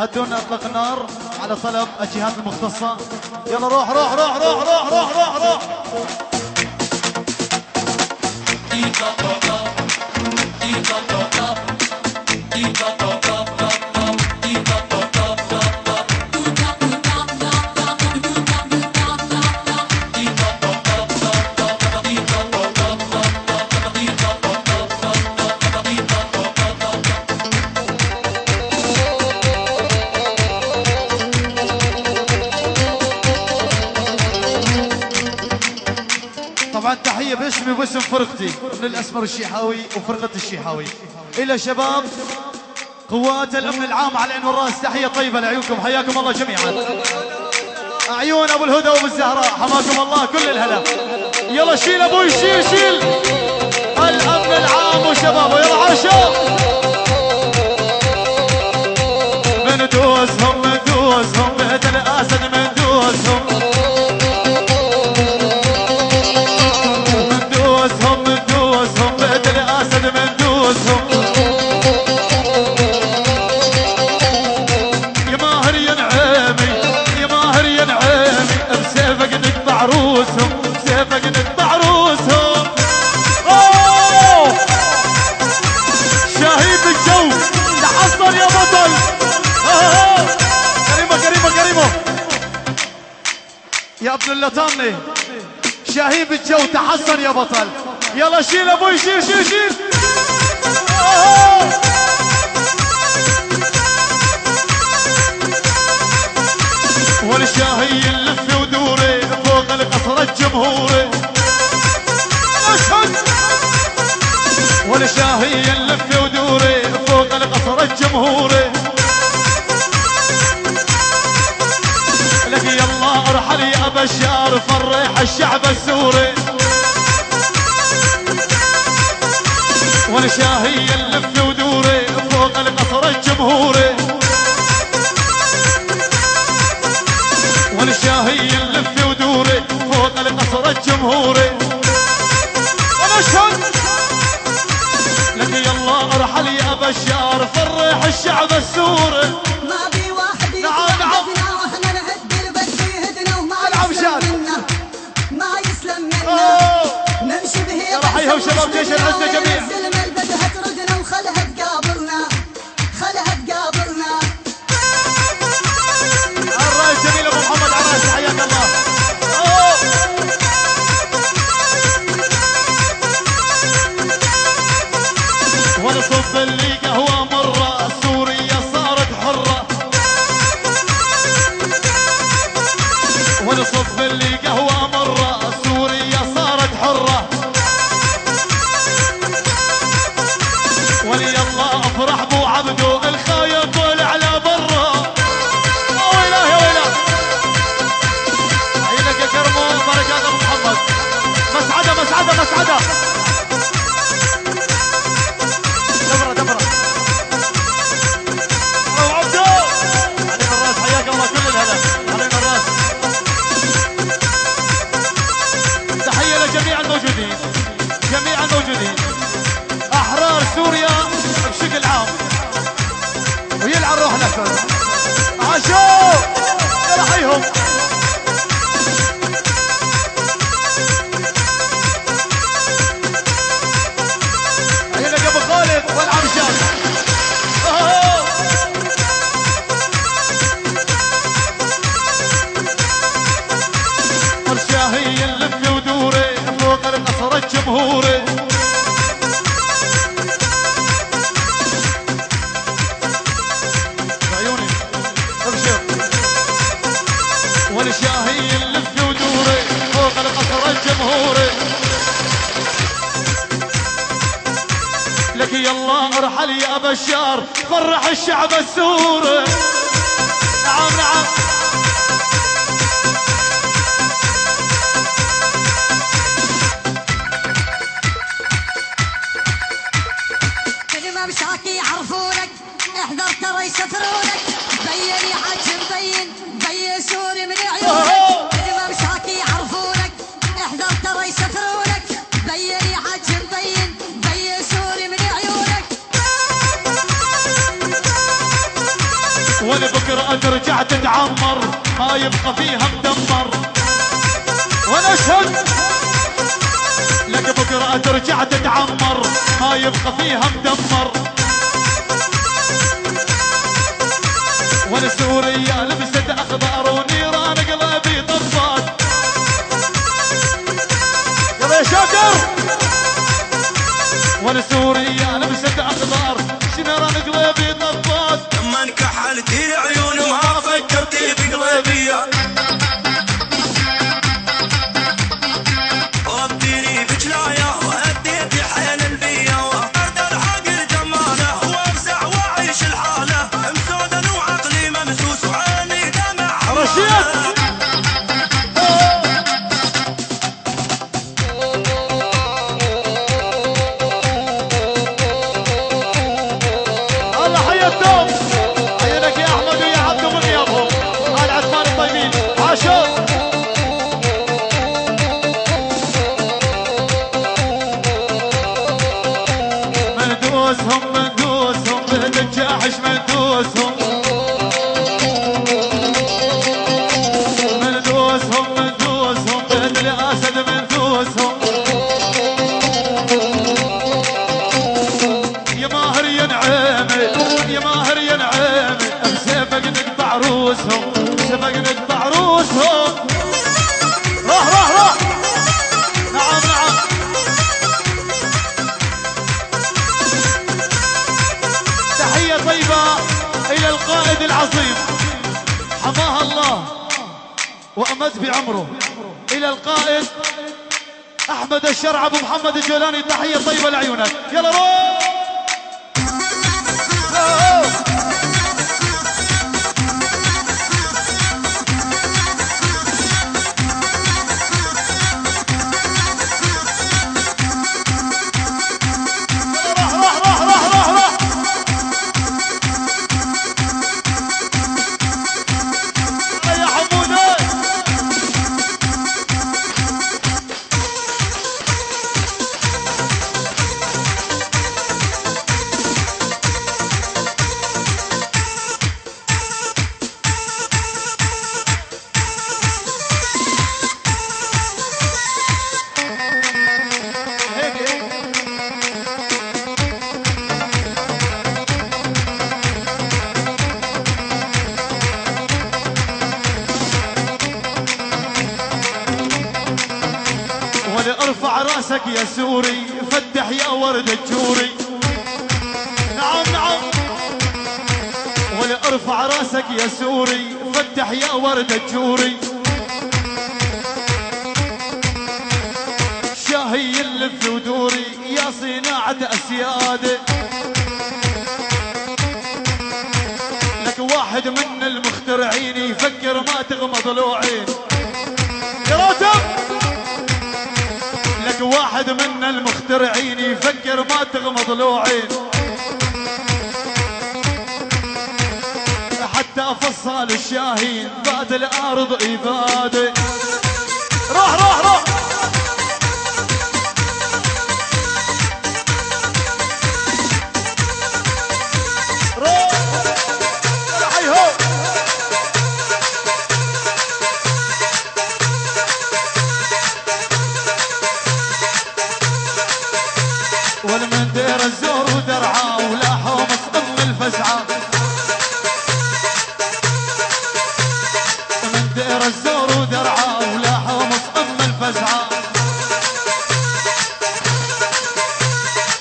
هاتونا اطلق النار على طلب الجهات المختصة. يلا روح روح روح روح روح روح روح روح. طبعا تحية باسمي وباسم فرقتي من الأسمر الشيحاوي وفرقة الشيحاوي إلى شباب قوات الأمن العام على العين والرأس. تحية طيبة لعيونكم، حياكم الله جميعا. عيون أبو الهدى وأبو الزهراء حماكم الله كل الهلا. يلا شيل أبوي شيل شيل الأمن العام وشبابه. يلا عاشوا مندوسهم مندوسهم بيت الأسد مندوسهم عروسهم سيفك نقطع عروسهم. شهيد الجو تحصل يا بطل. كريمة كريمة كريمة يا ابن اللطامنة. شهيد الجو تحصل يا بطل. يلا شيل ابوي شيل شيل شيل. والشاهي اللف ودوري فوق القصر الجمهوري. اشهد والشاهي اللف ودوري فوق القصر الجمهوري. لك يلا ارحل يا بشار فرح الشعب السوري. والشاهي اللف ودوري فوق القصر الجمهوري. والشاهي اللف ودوري فوق القصر الجمهوري. ونشهد لك يلا ارحل يا بشار فرح الشعب السوري. ما بي واحد نعم نعم واحنا نهدر بس يهدنا وما يسلم منا ما يسلم منا. نمشي به يلا حيها وشباب جيش العزة جميع. نزل البدها تردنا وخلها تقابلنا خلها تقابلنا. الرئيس جميل ابو محمد عراسي حياك الله. ونصب اللي قهوة مرة سوريا صارت حرة. ونصب اللي قهوة مرة سوريا صارت حرة. ولي الله افرح بو عبدو الخايب طلع على برا. ويلاه يا ويلاه عينك يا كرمون بركات ابو محمد. مسعدة مسعدة مسعدة دبرة دبرة. ابو عبدو علينا الراس حياك الله كل الهلا علينا الراس. تحية لجميع الموجودين جميع الموجودين احرار سوريا بشكل عام ويلعن روح الاسد. عاشوا يلا حيهم. عينك يا ابو خالد والعب شاب. والشاهي اللف ودوري فوق القصر الجمهوري. عيوني ابشر. والشاهي اللف ودوري فوق القصر الجمهوري. لك يلا ارحل يا بشار فرح الشعب السوري. نعم نعم كل ما مشاكي يعرفونك احذر ترى يسفرونك. بين يا حاج مبين بين سوري من عيونك. كل ما مشاكي يعرفونك احذر ترى يسفرونك. بين يا حاج مبين بين سوري من عيونك. والبقى بكرة ترجع تتعمر ما يبقى فيها مدمر. وانا اشهد لك بكرة ترجع تتعمر ما يبقى فيها مدمر. وانا سوريا لبست اخضر ونيران قلبي طفات. يلا يا شاكر. وانا سوريا لبست اخضر شنيران قلبي طفات. لما انكحلتي عيون ما فكرتي بقلبي. رديني بجلايا وهديتي حيل البيا. اقدر عاقل جماله وافزع واعيش الحاله. مسودا وعقلي ممسوس وعيني دمع رشيد. الله حي الدوم. حينك يا احمد ويا عبد من يابهم. قال عثمان الطيبين عاشور. مندوسهم مندوسهم بهد الجاحش مندوسهم. مندوسهم مندوسهم بهد الاسد مندوسهم. يا ماهر يا نعيمي يا ماهر يا نعيمي بسيفك نقطع روسهم بسيفك نقطع روسهم. روح روح روح. نعم نعم. تحية طيبة إلى القائد العظيم حماها الله وأمد بعمره. إلى القائد أحمد الشرع أبو محمد الجولاني. تحية طيبة لعيونك. يلا روح. ارفع راسك يا سوري فتح يا ورد الجوري. نعم نعم. ولا ارفع راسك يا سوري فتح يا ورد الجوري. شاهي اللف ودوري يا صناعة اسيادي. لك واحد من المخترعين يفكر ما تغمض له عين. يا راتب. لك واحد من المخترعين يفكر ما تغمض له عين. حتى فصال الشاهين بات الارض اباده. روح روح روح. روح. حي هو. والمن دير الزور ودرعه ولاحوا مصطم الفزعه. من دير الزور ودرعه ولاحوا مصطم الفزعه.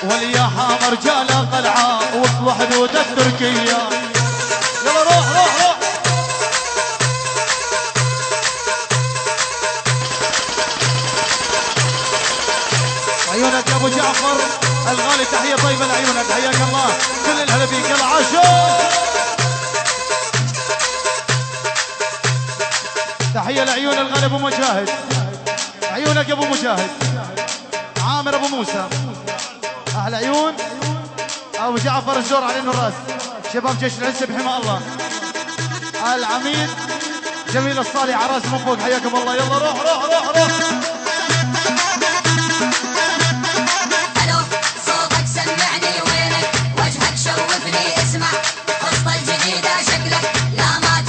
والياحام رجال قلعه وصلوا حدود التركيه. يلا روح روح روح. عيونك يا ابو جعفر الغالي. تحيه طيبه لعيونك. حياك الله. كل الهلا فيك. يلا عاشور. تحيه لعيون الغالي ابو مجاهد. عيونك يا ابو مجاهد. عامر ابو موسى. اهل عيون ابو جعفر الزور على الراس. شباب جيش العز بحمى الله. العميد جميل الصالح عراس من فوق. حياكم الله. يلا روح روح روح روح. وجهك شوفني اسمع قصة الجديدة شكلك لا ما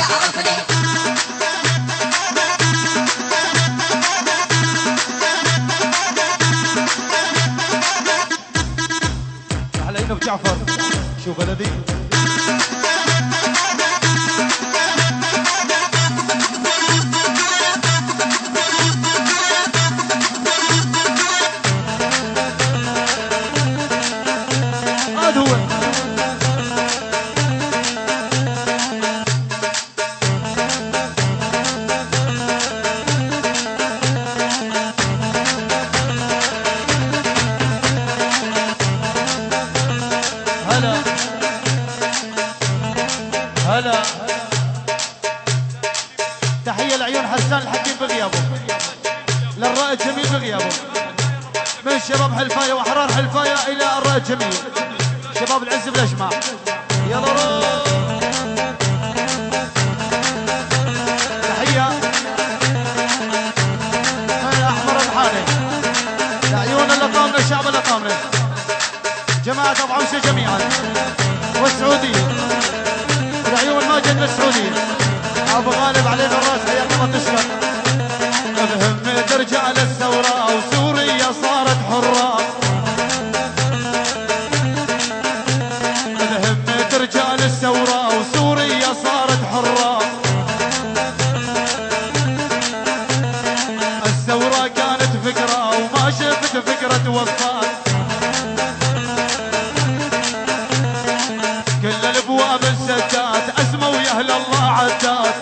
بلدي. هذا هو. هلا هلا. تحية لعيون حسان الحكيم بغيابه، للرائد جميل بغيابه، من شباب حلفاية وأحرار حلفاية إلى الرائد جميل، شباب العز بالأجمع. يلا روح. تحية من أحمر الحالي لعيون الأقامنة، شعب الأقامنة، جماعة أبو عمشة جميعا، والسعودية والعيون ماجد السعودية. أبو غالب علينا الراس، حياك الله تشرف. بهمة رجال الثورة وسوريا صارت حرة، بهمة رجال الثورة وسوريا صارت حرة. الثورة كانت فكرة وما شفت فكرة وفات، كل الابواب السدات اسموا يا اهل الله عدات.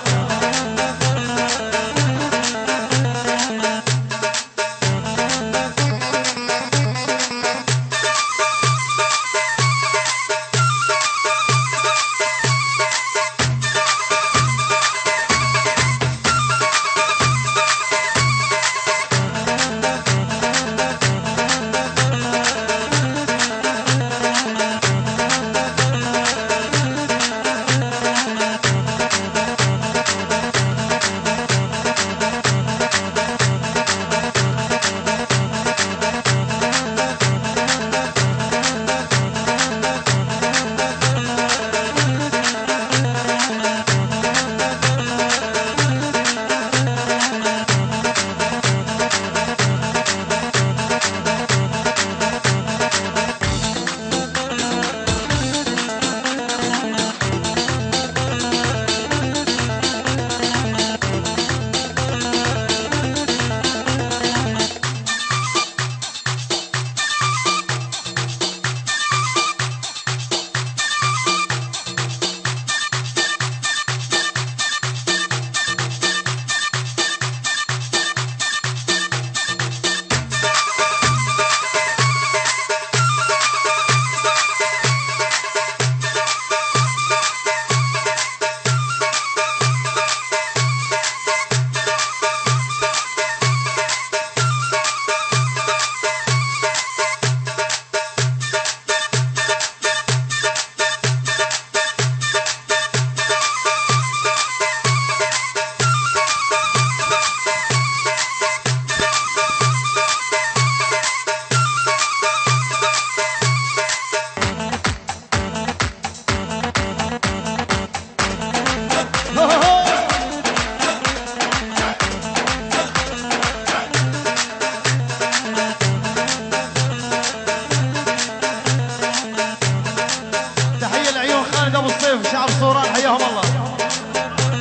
شعب صوران حياهم الله.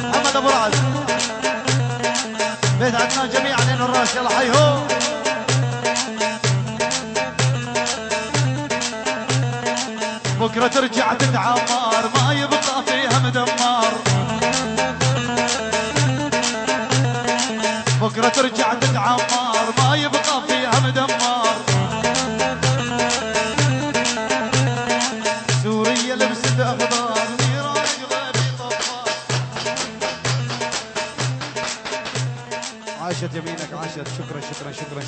محمد ابو رعد، بيت عدنان جميعا عين الراس، يلا حيهو. بكره ترجع تتعمر ما يبقى فيها مدمر، بكره ترجع تتعمر ما يبقى فيها مدمر. سوريا لبست اخضر نيران قلبي طفر. عاشت يمينك عاشت. شكرا شكرا شكرا شكرا.